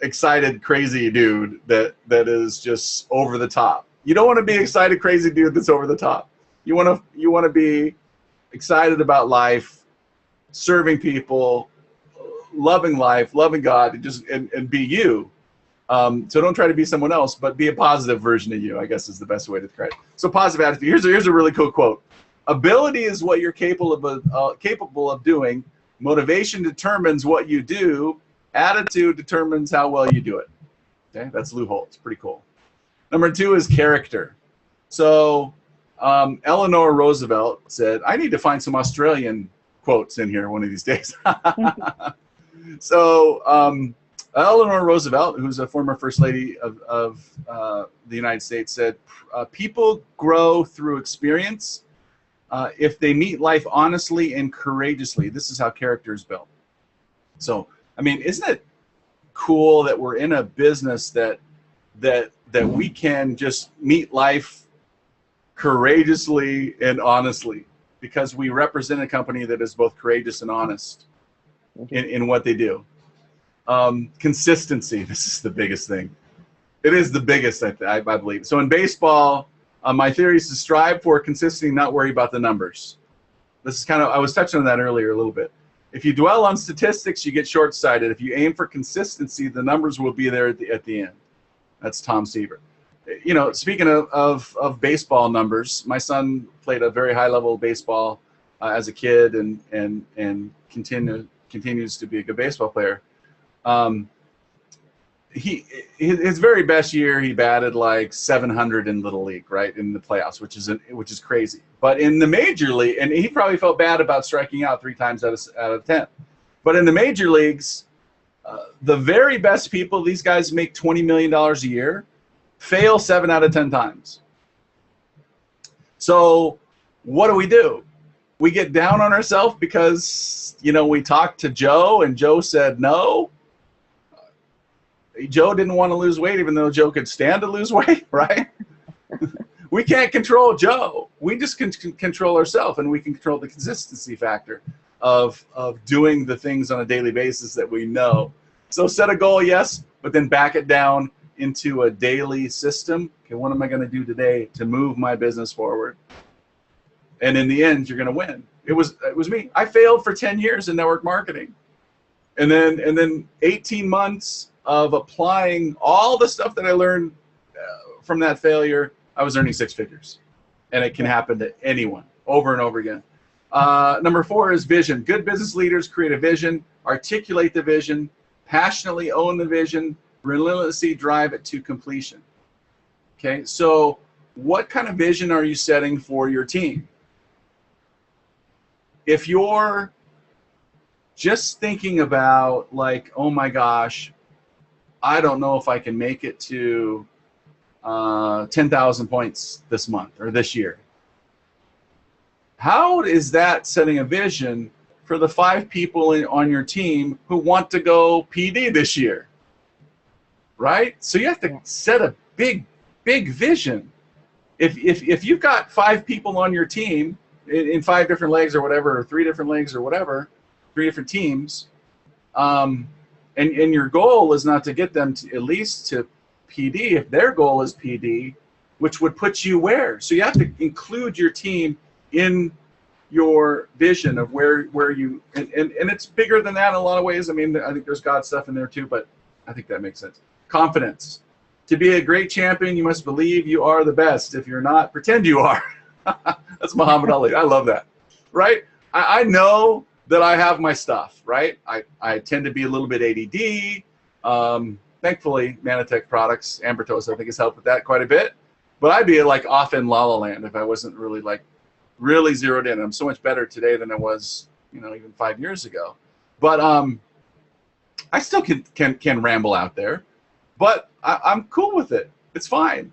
Speaker 2: Excited, crazy dude that is just over the top. You don't want to be excited, crazy dude that's over the top. You want to be excited about life, serving people, loving life, loving God, and be you. So don't try to be someone else, but be a positive version of you, I guess is the best way to describe it. So positive attitude. Here's a really cool quote. "Ability is what you're capable of doing. Motivation determines what you do. Attitude determines how well you do it." Okay, that's Lou Holtz. Pretty cool. #2 is character. So Eleanor Roosevelt said, "I need to find some Australian quotes in here one of these days." So Eleanor Roosevelt, who's a former First Lady of the United States, said, "People grow through experience if they meet life honestly and courageously. This is how character is built." So, I mean, isn't it cool that we're in a business that we can just meet life courageously and honestly, because we represent a company that is both courageous and honest in what they do. Consistency. This is the biggest thing. It is the biggest, I believe. So in baseball, my theory is to strive for consistency, not worry about the numbers. This is I was touching on that earlier a little bit. If you dwell on statistics, you get short-sighted. If you aim for consistency, the numbers will be there at the end. That's Tom Seaver. Speaking of baseball numbers, my son played a very high-level baseball as a kid and continues to be a good baseball player. His very best year, he batted like 700 in Little League, right, in the playoffs, which is crazy. But in the major league, and he probably felt bad about striking out 3 times out of 10. But in the major leagues, The very best people, these guys make $20 million a year, fail 7 out of 10 times. So what do? We get down on ourselves because, you know, we talked to Joe and Joe said no. Joe didn't want to lose weight even though Joe could stand to lose weight, right? We can't control Joe. We just can control ourselves, and we can control the consistency factor of doing the things on a daily basis that we know. So set a goal, yes, but then back it down into a daily system. Okay, what am I going to do today to move my business forward? And in the end, you're going to win. It was me. I failed for 10 years in network marketing. And then 18 months of applying all the stuff that I learned from that failure, I was earning 6 figures. And it can happen to anyone over and over again. Number 4 is vision. Good business leaders create a vision, articulate the vision, passionately own the vision, relentlessly drive it to completion. Okay, so what kind of vision are you setting for your team? If you're just thinking about like, oh my gosh, I don't know if I can make it to 10,000 points this month or this year. How is that setting a vision for the 5 people on your team who want to go PD this year? Right? So you have to set a big vision. If you've got 5 people on your team in 5 different legs or whatever, or 3 different legs or whatever, 3 different teams, and your goal is not to get them to at least to PD, if their goal is PD, which would put you where? So you have to include your team in your vision of where you, and it's bigger than that in a lot of ways. I mean, I think there's God stuff in there too, but I think that makes sense. Confidence. To be a great champion, you must believe you are the best. If you're not, pretend you are. That's Muhammad Ali. I love that, right? I know that I have my stuff, right? I tend to be a little bit ADD. Thankfully, Mannatech products, Ambertos, I think has helped with that quite a bit. But I'd be like off in La La Land if I wasn't really like really zeroed in. I'm so much better today than I was, you know, even 5 years ago. But I still can ramble out there, but I'm cool with it. It's fine.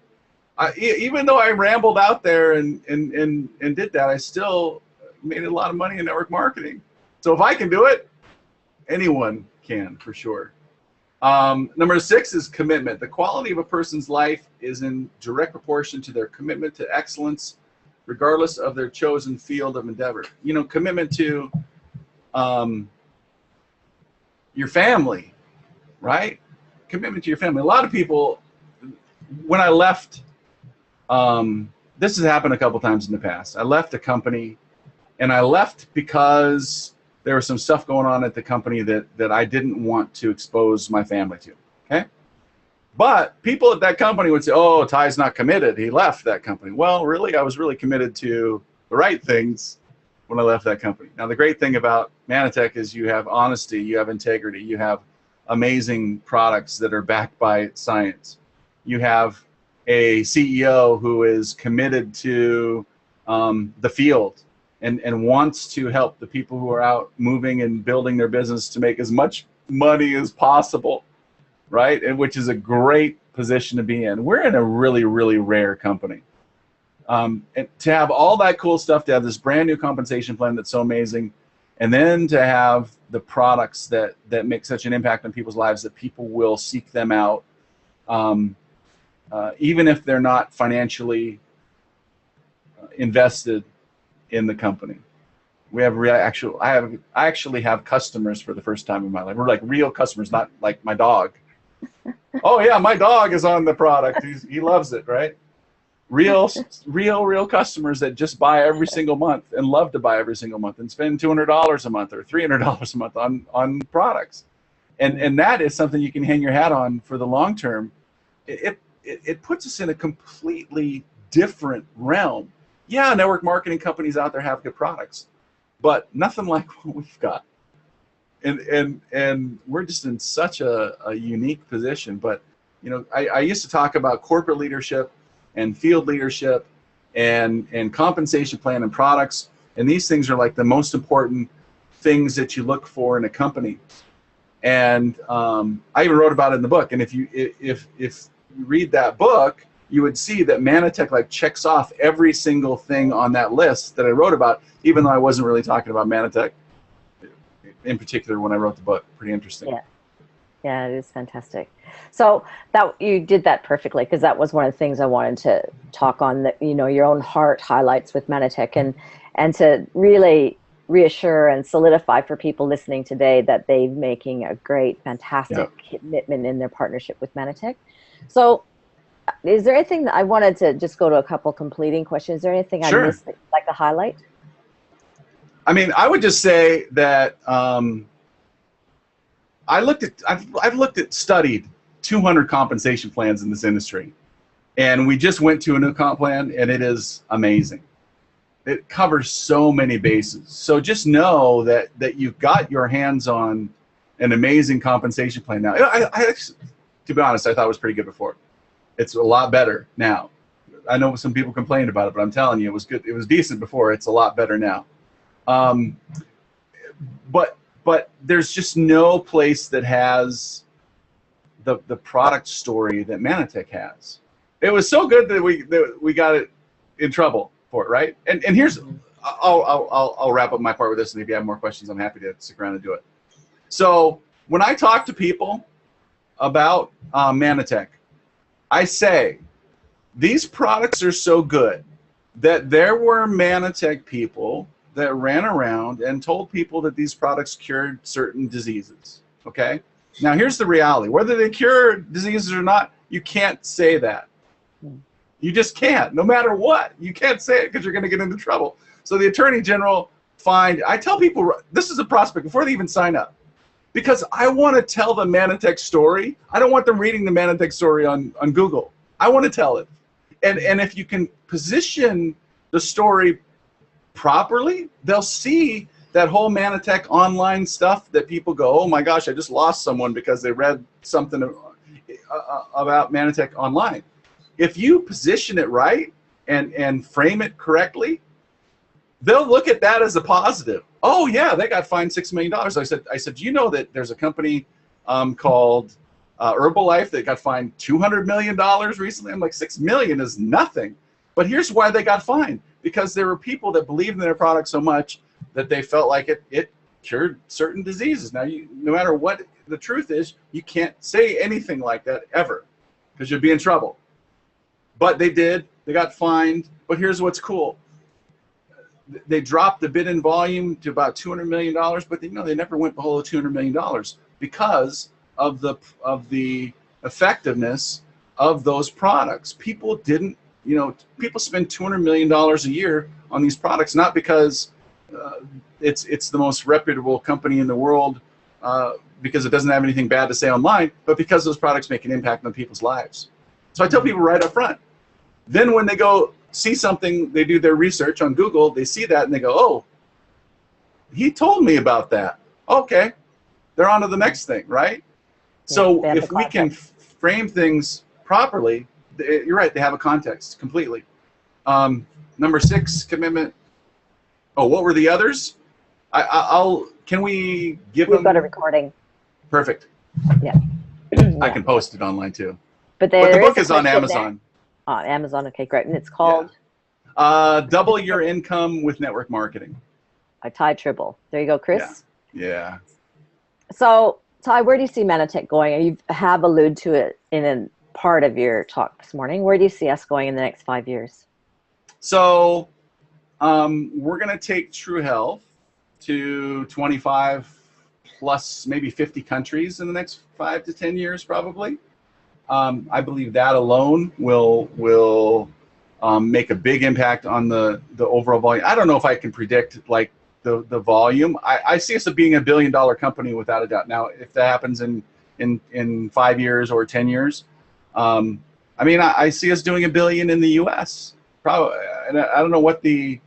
Speaker 2: Even though I rambled out there and did that, I still made a lot of money in network marketing. So if I can do it, anyone can for sure. Number 6 is commitment. The quality of a person's life is in direct proportion to their commitment to excellence, regardless of their chosen field of endeavor. You know, commitment to your family, right? Commitment to your family. A lot of people, when I left, this has happened a couple times in the past. I left a company, and I left because there was some stuff going on at the company that I didn't want to expose my family to, okay? But people at that company would say, oh, Ty's not committed. He left that company. Well, really, I was really committed to the right things when I left that company. Now, the great thing about Mannatech is you have honesty, you have integrity, you have amazing products that are backed by science. You have a CEO who is committed to the field and wants to help the people who are out moving and building their business to make as much money as possible, right? And which is a great position to be in. We're in a really, really rare company. And to have all that cool stuff, to have this brand new compensation plan that's so amazing, and then to have the products that make such an impact on people's lives that people will seek them out, even if they're not financially invested in the company. We have I actually have customers for the first time in my life. We're like real customers, not like my dog. Oh yeah, my dog is on the product. He loves it, right? Real customers that just buy every single month and love to buy every single month and spend $200 a month or $300 a month on products. And that is something you can hang your hat on for the long term. It puts us in a completely different realm. Yeah, network marketing companies out there have good products, but nothing like what we've got. And we're just in such a unique position. But you know, I used to talk about corporate leadership and field leadership and compensation plan and products. And these things are like the most important things that you look for in a company. And I even wrote about it in the book. And if you read that book, you would see that Mannatech like checks off every single thing on that list that I wrote about, even though I wasn't really talking about Mannatech in particular when I wrote the book. Pretty interesting.
Speaker 1: Yeah. Yeah, it is fantastic. So that you did that perfectly, because that was one of the things I wanted to talk on, that, you know, your own heart highlights with Mannatech, and to really reassure and solidify for people listening today that they're making a great, fantastic commitment in their partnership with Mannatech. So is there anything that I wanted to just go to a couple completing questions? Is there anything I missed that you'd like to highlight?
Speaker 2: I mean, I would just say that I've studied 200 compensation plans in this industry, and we just went to a new comp plan, and it is amazing. It covers so many bases. So just know that you've got your hands on an amazing compensation plan now. To be honest, I thought it was pretty good before. It's a lot better now. I know some people complained about it, but I'm telling you, it was good. It was decent before. It's a lot better now. But there's just no place that has the product story that Mannatech has. It was so good that we got it in trouble for it, right? And here's, I'll wrap up my part with this, and if you have more questions, I'm happy to stick around and do it. So when I talk to people about Mannatech, I say these products are so good that there were Mannatech people that ran around and told people that these products cured certain diseases, okay? Now, here's the reality. Whether they cure diseases or not, you can't say that. You just can't, no matter what. You can't say it because you're going to get into trouble. So the Attorney General I tell people, this is a prospect before they even sign up, because I want to tell the Mannatech story. I don't want them reading the Mannatech story on Google. I want to tell it. And if you can position the story properly, they'll see that whole Mannatech online stuff that people go, oh my gosh, I just lost someone because they read something about Mannatech online. If you position it right and frame it correctly, they'll look at that as a positive. Oh yeah, they got fined $6 million. I said, do you know that there's a company called Herbalife that got fined $200 million recently? I'm like, $6 million is nothing. But here's why they got fined. Because there were people that believed in their product so much that they felt like it cured certain diseases. Now, no matter what the truth is, you can't say anything like that ever, because you'll be in trouble. But they did. They got fined. But here's what's cool. They dropped the bid in volume to about $200 million, but they never went below $200 million because of the effectiveness of those products. People didn't. People spend $200 million a year on these products, not because it's the most reputable company in the world, because it doesn't have anything bad to say online, but because those products make an impact on people's lives. So I tell people right up front. Then when they go see something, they do their research on Google, they see that and they go, oh, he told me about that. Okay, they're on to the next thing, right? Yeah, so if we can frame things properly, you're right, they have a context completely. Number 6, commitment. Oh, what were the others? Can we give them?
Speaker 1: We've got a recording.
Speaker 2: Perfect.
Speaker 1: Yeah.
Speaker 2: I can post it online too.
Speaker 1: But
Speaker 2: the book is on Amazon.
Speaker 1: On Amazon, okay, great. And it's called?
Speaker 2: Double Your Income with Network Marketing.
Speaker 1: By Ty Tribble. There you go, Chris.
Speaker 2: Yeah.
Speaker 1: So, Ty, where do you see Mannatech going? You have alluded to it in a part of your talk this morning. Where do you see us going in the next 5 years?
Speaker 2: So we're going to take True Health to 25 plus maybe 50 countries in the next 5 to 10 years, probably. I believe that alone will make a big impact on the overall volume. I don't know if I can predict like the volume. I see us as being $1 billion company without a doubt. Now, if that happens in 5 years or 10 years, I mean, I see us doing $1 billion in the U.S. Probably, and I don't know what the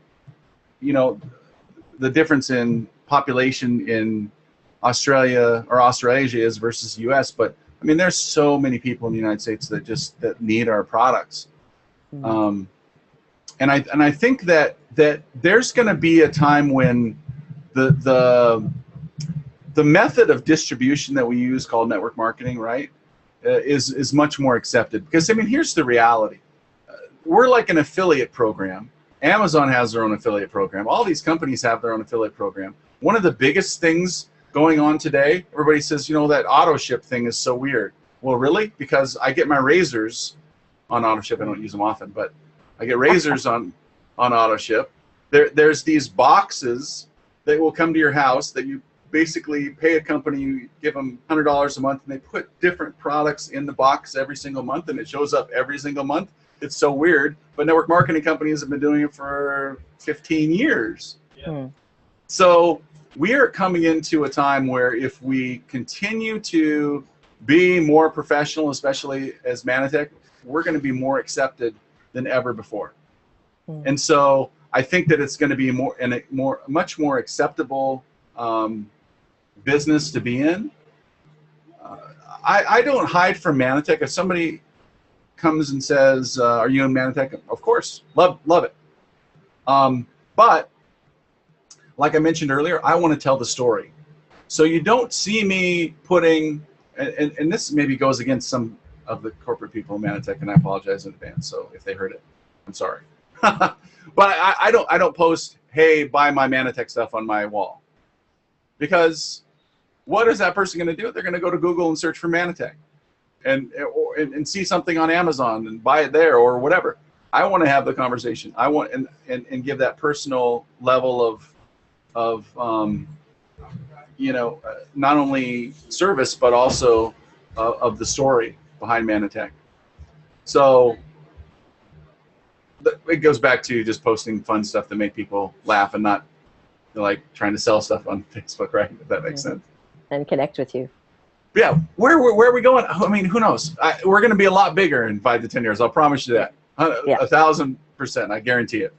Speaker 2: difference in population in Australia or Australasia is versus the U.S. But I mean, there's so many people in the United States that need our products, and I think that there's going to be a time when the the method of distribution that we use called network marketing, right, is much more accepted. Because, I mean, here's the reality. We're like an affiliate program. Amazon has their own affiliate program. All these companies have their own affiliate program. One of the biggest things going on today, everybody says, you know, that auto ship thing is so weird. Well, really? Because I get my razors on auto ship. I don't use them often, but I get razors on auto ship. There's these boxes that will come to your house that you basically pay a company, you give them $100 a month, and they put different products in the box every single month, and it shows up every single month. It's so weird, but network marketing companies have been doing it for 15 years. Yeah. So we are coming into a time where if we continue to be more professional, especially as Mannatech, we're going to be more accepted than ever before. And so I think that it's going to be much more acceptable business to be in. I don't hide from Mannatech. If somebody comes and says, "Are you in Mannatech?" Of course, love it. But like I mentioned earlier, I want to tell the story. So you don't see me putting, and this maybe goes against some of the corporate people in Mannatech, and I apologize in advance. So if they heard it, I'm sorry. But I don't post, "Hey, buy my Mannatech stuff" on my wall, because what is that person going to do? They're going to go to Google and search for Mannatech, and see something on Amazon and buy it there or whatever. I want to have the conversation. I want and give that personal level of you know, not only service but also of the story behind Mannatech. So it goes back to just posting fun stuff that make people laugh and not like trying to sell stuff on Facebook, right? If that makes sense.
Speaker 1: And connect with you.
Speaker 2: Yeah, where are we going? I mean, who knows? We're going to be a lot bigger in 5 to 10 years. I'll promise you that. 1,000%. I guarantee it.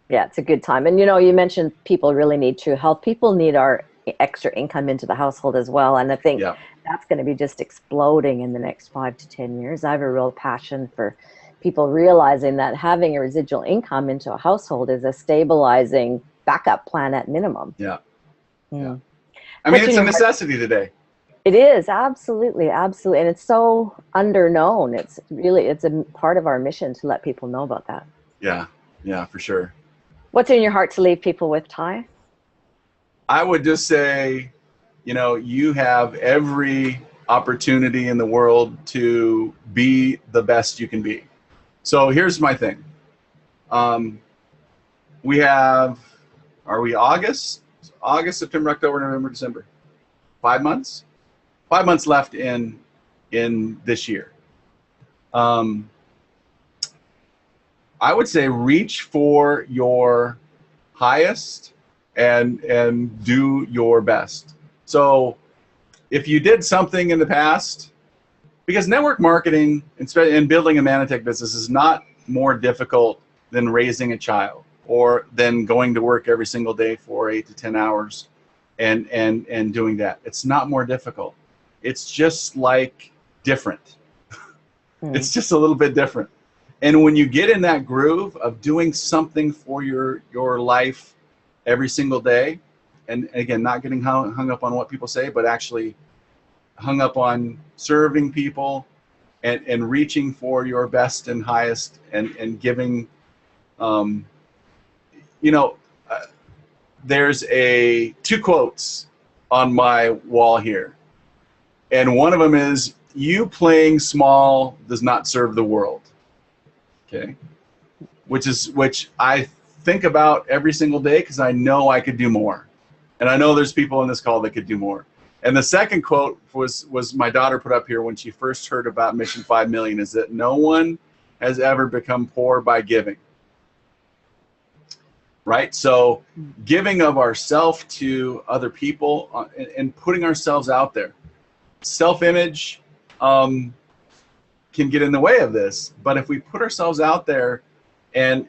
Speaker 2: Yeah,
Speaker 1: it's a good time. And you know, you mentioned people really need true health. People need our extra income into the household as well. And I think that's going to be just exploding in the next 5 to 10 years. I have a real passion for people realizing that having a residual income into a household is a stabilizing backup plan at minimum.
Speaker 2: Yeah. I mean, it's a necessity today.
Speaker 1: It is, absolutely, absolutely. And it's so underknown. It's a part of our mission to let people know about that.
Speaker 2: Yeah, for sure.
Speaker 1: What's in your heart to leave people with, Ty?
Speaker 2: I would just say, you know, you have every opportunity in the world to be the best you can be. So here's my thing. We have, are we August, September, October, November, December? 5 months? 5 months left in this year. I would say reach for your highest and do your best. So if you did something in the past, because network marketing and building a Mannatech business is not more difficult than raising a child or than going to work every single day for 8 to 10 hours and doing that. It's not more difficult. It's just like different. It's just a little bit different. And when you get in that groove of doing something for your life every single day, and again, not getting hung up on what people say, but actually hung up on serving people and reaching for your best and highest and giving, you know, there's two quotes on my wall here. And one of them is, "You playing small does not serve the world." Okay, which I think about every single day because I know I could do more, and I know there's people on this call that could do more. And the second quote was my daughter put up here when she first heard about Mission 5 Million, is that no one has ever become poor by giving. Right? So giving of ourselves to other people and putting ourselves out there. Self-image can get in the way of this, but if we put ourselves out there and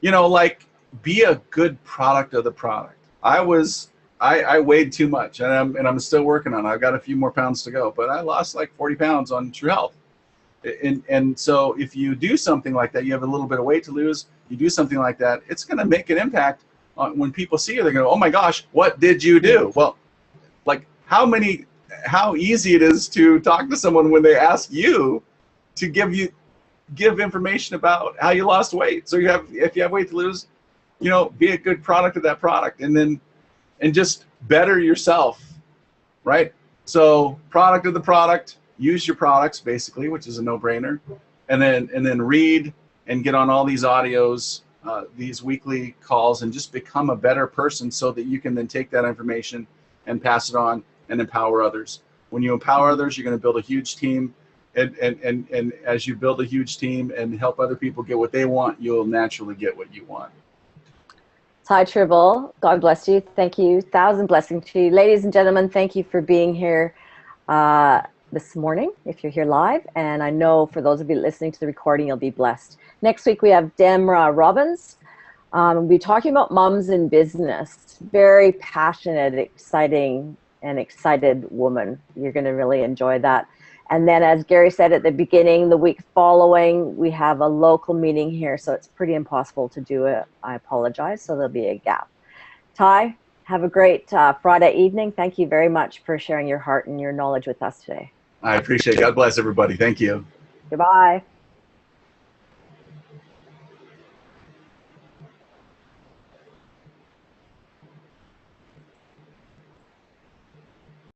Speaker 2: you know, like, be a good product of the product. I weighed too much, and I'm still working on it. I've got a few more pounds to go, but I lost like 40 pounds on True Health. And so if you do something like that, you have a little bit of weight to lose, you do something like that, it's going to make an impact on when people see you. They're going to go, "Oh my gosh, what did you do?" Well, how easy it is to talk to someone when they ask you to give information about how you lost weight. So if you have weight to lose, you know, be a good product of that product, and just better yourself, right? So product of the product, use your products basically, which is a no-brainer, and then read and get on all these audios, these weekly calls, and just become a better person so that you can then take that information and pass it on and empower others. When you empower others, you're going to build a huge team, and as you build a huge team and help other people get what they want, you'll naturally get what you want.
Speaker 1: Ty Tribble, God bless you. Thank you. 1,000 blessings to you. Ladies and gentlemen, thank you for being here this morning, if you're here live. And I know for those of you listening to the recording, you'll be blessed. Next week, we have Demra Robbins. We'll be talking about moms in business. Very passionate, exciting, and excited woman. You're going to really enjoy that. And then, as Gary said at the beginning, the week following, we have a local meeting here, so it's pretty impossible to do it. I apologize, so there'll be a gap. Ty, have a great Friday evening. Thank you very much for sharing your heart and your knowledge with us today.
Speaker 2: I appreciate it. God bless everybody. Thank you.
Speaker 1: Goodbye.